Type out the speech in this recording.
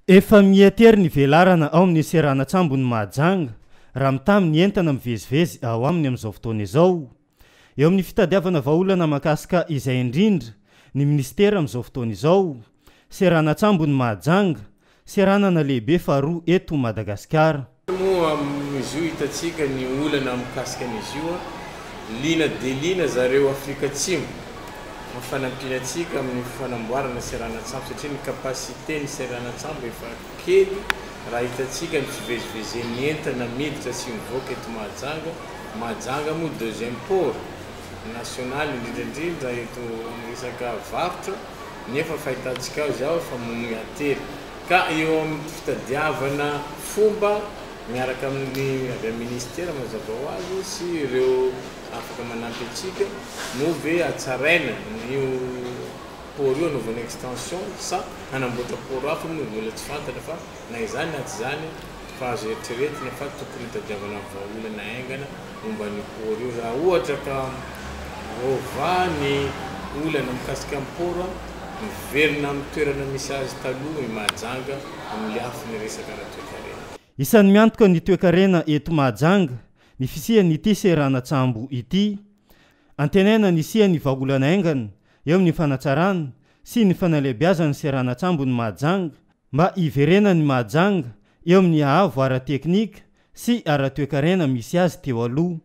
Efa miatery ny velarana ao amin'ny seranatsambo ny mahajanga raha mitamy ny entana mivezivezy ao aminy amin'izao fotoana izao. Eo amin'ny fitadiavana vahaolana mahakasika izay indrindra ny ministera amin'izao fotoana izao, seranatsambo ny mahajanga, seranana lehibe faharoa eto Madagasikara. Moa amin'izy io hitatsika ny olana mikasika an'izy io lina de lina zareo Afrika Atsimo mifanampinatsika amin'ny fanamboarana seranatsambo satria ny kapasite ny seranatsambo efa kely raha hitatsika ny fivezivezen'ny entana miditra sy mivoaka eto Mahajanga moa deuxième port national indrindra eto resaka varotra nefa fahitatsika ao zao fa miatery ka eo amin'ny fitadiavana fomba miaraka amin'ny ministera mazava ho azy sy ireo afaka manampy atsika no ve atsaraina io port io anaovana extension sa hanamboatra port hafa moa mbola tsy fantatra fa na izany na tsy zany fa azo eritreretina fa tokony hitadiavana vahaolana aingana momba ny port io raha ohatra ka ovany olana mikasika amin'ny port miverina amin'ny toerana misy azy taloha ny Mahajanga amin'ny afiny resaka toe-karena. Isan'ny miantoka ny toe-karena eto Mahajanga ny fisian'ny ity seranatsambo ity, antenaina ny sian'ny vahaolana aingana eo amin'ny fanatsarana sy ny fanalebiazan'ny seranatsambo ny Mahajanga mba iverena ny Mahajanga eo amin'ny ahavo ara-teknika sy ara-toe-karena misy azy teo aloha.